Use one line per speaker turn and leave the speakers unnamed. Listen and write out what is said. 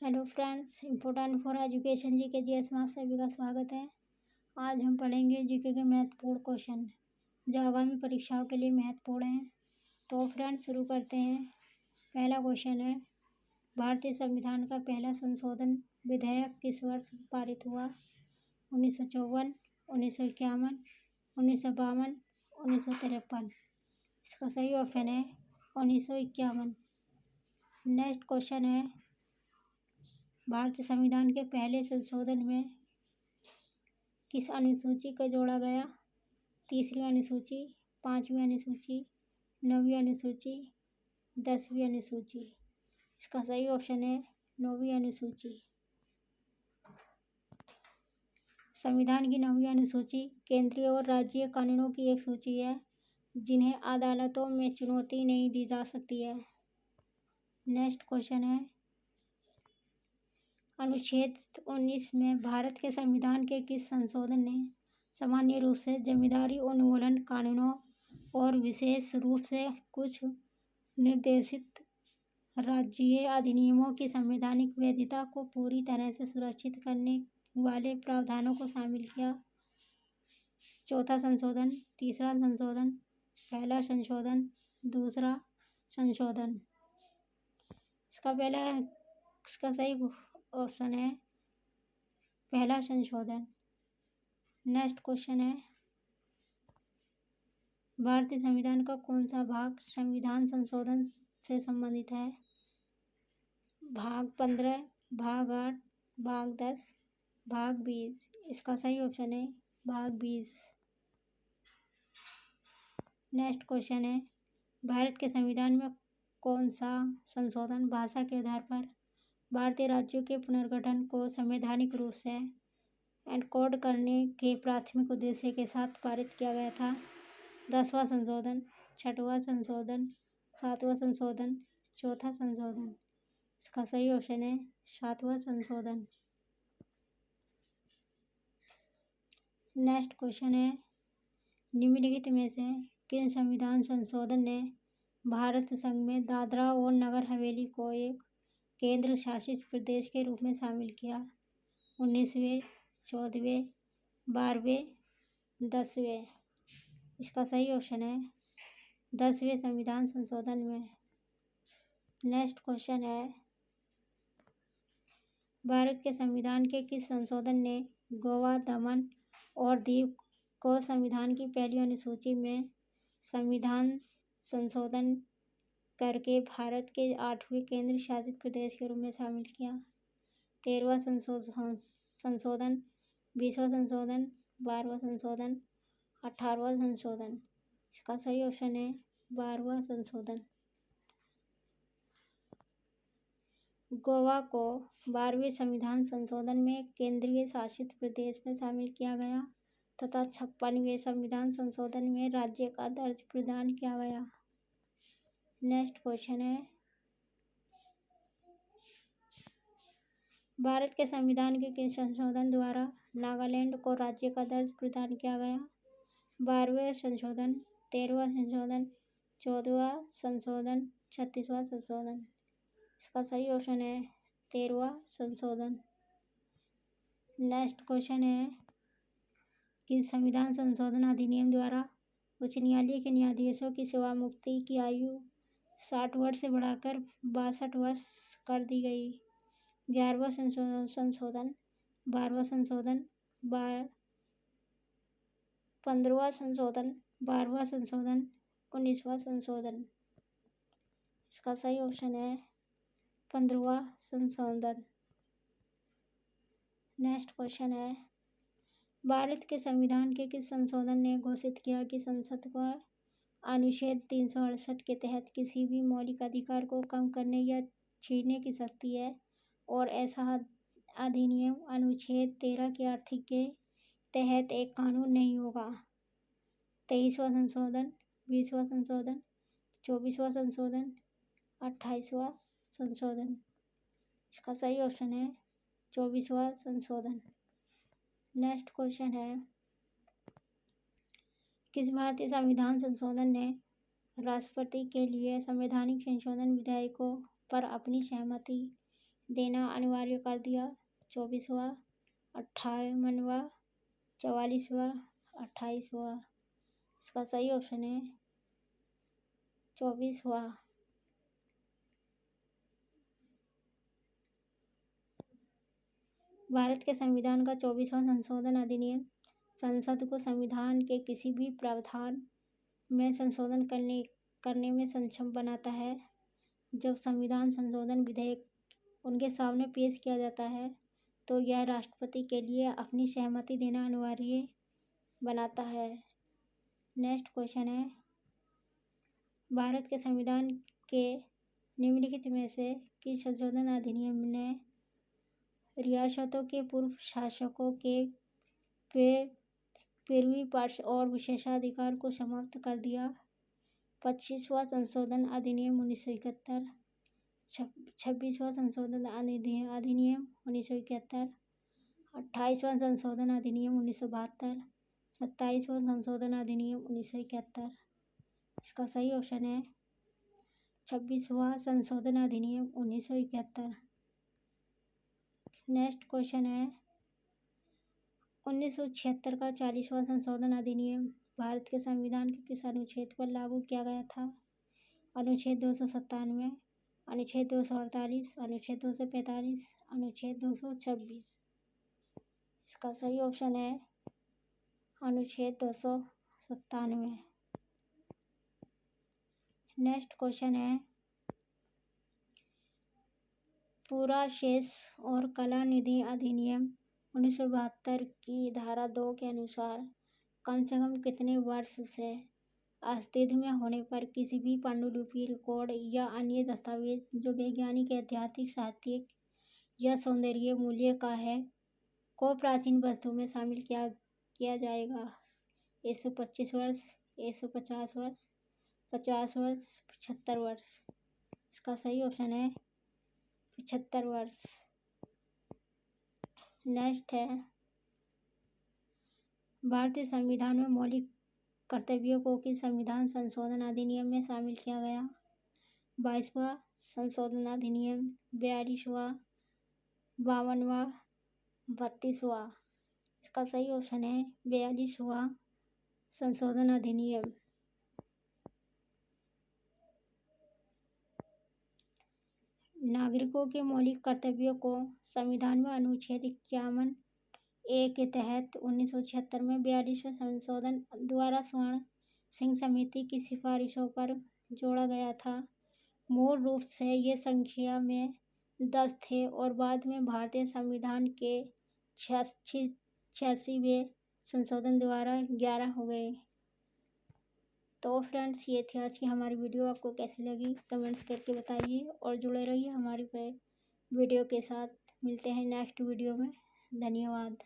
Hello friends, important for education GK GS में आप सभी का स्वागत है। आज हम पढ़ेंगे जीके के महत्वपूर्ण क्वेश्चन जो आगामी परीक्षाओं के लिए महत्वपूर्ण हैं। तो फ्रेंड्स शुरू करते हैं। पहला क्वेश्चन है, भारतीय संविधान का पहला संशोधन विधेयक किस वर्ष पारित हुआ? 1954, 1951, 1952, 1953। इसका सही ऑप्शन है 1951। नेक्स्ट क्वेश्चन है, भारतीय संविधान के पहले संशोधन में किस अनुसूची को जोड़ा गया? तीसरी अनुसूची, पांचवी अनुसूची, नौवीं अनुसूची, 10वीं अनुसूची। इसका सही ऑप्शन है 9वीं अनुसूची। संविधान की 9वीं अनुसूची केंद्रीय और राज्य कानूनों की एक सूची है जिन्हें अदालतों में चुनौती नहीं दी जा सकती है। नेक्स्ट क्वेश्चन है, अनुच्छेद 19 में भारत के संविधान के किस संशोधन ने सामान्य रूप से जमींदारी उन्मूलन कानूनों और विशेष रूप से कुछ निर्देशित राज्यीय अधिनियमों की संवैधानिक वैधता को पूरी तरह से सुरक्षित करने वाले प्रावधानों को शामिल किया? चौथा संशोधन, तीसरा संशोधन, पहला संशोधन, दूसरा संशोधन। इसका सही ऑप्शन है पहला संशोधन। नेक्स्ट क्वेश्चन है, भारतीय संविधान का कौन सा भाग संविधान संशोधन से संबंधित है? भाग 15, भाग 8, भाग 10, भाग 20। इसका सही ऑप्शन है भाग 20। नेक्स्ट क्वेश्चन है, भारत के संविधान में कौन सा संशोधन भाषा के आधार पर भारतीय राज्यों के पुनर्गठन को संवैधानिक रूप से एनकोड करने के प्राथमिक उद्देश्य के साथ पारित किया गया था? 10वां संशोधन, 6वां संशोधन, 7वां संशोधन, चौथा संशोधन। इसका सही ऑप्शन है 7वां संशोधन। नेक्स्ट क्वेश्चन है, निम्नलिखित में से किन संविधान संशोधन ने भारत संघ में दादरा और नगर हवेली को एक केंद्र शासित प्रदेश के रूप में शामिल किया? 19वें, 14वें, 12वें, 10वें। इसका सही ऑप्शन है 10वें संविधान संशोधन में। नेक्स्ट क्वेश्चन है, भारत के संविधान के किस संशोधन ने गोवा, दमन और दीव को संविधान की पहली अनुसूची में संविधान संशोधन करके भारत के 8वें केंद्र शासित प्रदेश के रूप में शामिल किया? 13वां संशोधन, 20वां संशोधन, 12वां संशोधन, 18वां संशोधन। इसका सही ऑप्शन है 12वां संशोधन। गोवा को 12वें संविधान संशोधन में केंद्रीय शासित प्रदेश में शामिल किया गया तथा 56वें संविधान संशोधन में राज्य का दर्ज प्रदान किया गया। नेक्स्ट क्वेश्चन है, भारत के संविधान के किस संशोधन द्वारा नागालैंड को राज्य का दर्ज प्रदान किया गया? 12वें संशोधन, 13वां संशोधन, 14वां संशोधन, 36वां संशोधन। इसका सही ऑप्शन है 13वां संशोधन। नेक्स्ट क्वेश्चन है, किस संविधान संशोधन अधिनियम द्वारा उच्च न्यायालय के न्यायाधीशों की सेवा मुक्ति की आयु 60 वर्ष से बढ़ाकर 62 वर्ष कर दी गई? 11वां संशोधन, 12वां संशोधन, 15वां संशोधन, 12वां संशोधन, 19वां संशोधन। इसका सही ऑप्शन है 15वां संशोधन। नेक्स्ट क्वेश्चन है, भारत के संविधान के किस संशोधन ने घोषित किया कि संसद को अनुच्छेद 368 के तहत किसी भी मौलिक अधिकार को कम करने या छीनने की शक्ति है और ऐसा अधिनियम अनुच्छेद 13 के आर्टिकल के तहत एक कानून नहीं होगा? 23वां संशोधन, 20वां संशोधन, 24वां संशोधन, 28वां संशोधन। इसका सही ऑप्शन है 24वां संशोधन। नेक्स्ट क्वेश्चन है, किस भारतीय संविधान संशोधन ने राष्ट्रपति के लिए संवैधानिक संशोधन विधेयकों पर अपनी सहमति देना अनिवार्य कर दिया। 24वां, 58वां, 44वां, 28वां। इसका सही ऑप्शन है 24वां। भारत के संविधान का 24वां संशोधन अधिनियम संसद को संविधान के किसी भी प्रावधान में संशोधन करने में सक्षम बनाता है। जब संविधान संशोधन विधेयक उनके सामने पेश किया जाता है तो यह राष्ट्रपति के लिए अपनी सहमति देना अनिवार्य बनाता है। नेक्स्ट क्वेश्चन है, भारत के संविधान के निम्नलिखित में से किस संशोधन अधिनियम ने रियासतों के पूर्व शासकों के पैरवी पार्ष और विशेषाधिकार को समाप्त कर दिया? 25वां संशोधन अधिनियम 1971, 26वां संशोधन अधिनियम 1971, 28वां संशोधन अधिनियम 1972, 27वां संशोधन अधिनियम 1971। इसका सही ऑप्शन है 26वां संशोधन अधिनियम 1971। नेक्स्ट क्वेश्चन है, 1976 का 40वां संशोधन अधिनियम भारत के संविधान के किस अनुच्छेद पर लागू किया गया था? अनुच्छेद 297, अनुच्छेद 248, अनुच्छेद 245, अनुच्छेद 226। इसका सही ऑप्शन है अनुच्छेद 297। नेक्स्ट क्वेश्चन है, पूरा शेष और कला निधि अधिनियम 1972 की धारा 2 के अनुसार कम से कम कितने वर्ष से अस्तित्व में होने पर किसी भी पांडुलिपि, रिकॉर्ड या अन्य दस्तावेज जो वैज्ञानिक, ऐतिहासिक, साहित्यिक या सौंदर्य मूल्य का है को प्राचीन वस्तु में शामिल किया जाएगा? 125 वर्ष, 150 वर्ष, 50 वर्ष, 75 वर्ष। इसका सही ऑप्शन है 75 वर्ष। नेक्स्ट है, भारतीय संविधान में मौलिक कर्तव्यों को किस संविधान संशोधन अधिनियम में शामिल किया गया? 22वां संशोधन अधिनियम, 42वां, 52वां, 32वां। इसका सही ऑप्शन है 42वां संशोधन अधिनियम। नागरिकों के मौलिक कर्तव्यों को संविधान में अनुच्छेद 51A के तहत 1976 में 42वें संशोधन द्वारा स्वर्ण सिंह समिति की सिफारिशों पर जोड़ा गया था। मूल रूप से ये संख्या में 10 थे और बाद में भारतीय संविधान के 86वें संशोधन द्वारा 11 हो गए। तो फ्रेंड्स, ये थी आज की हमारी वीडियो। आपको कैसी लगी कमेंट्स करके बताइए और जुड़े रहिए हमारी वीडियो के साथ। मिलते हैं नेक्स्ट वीडियो में। धन्यवाद।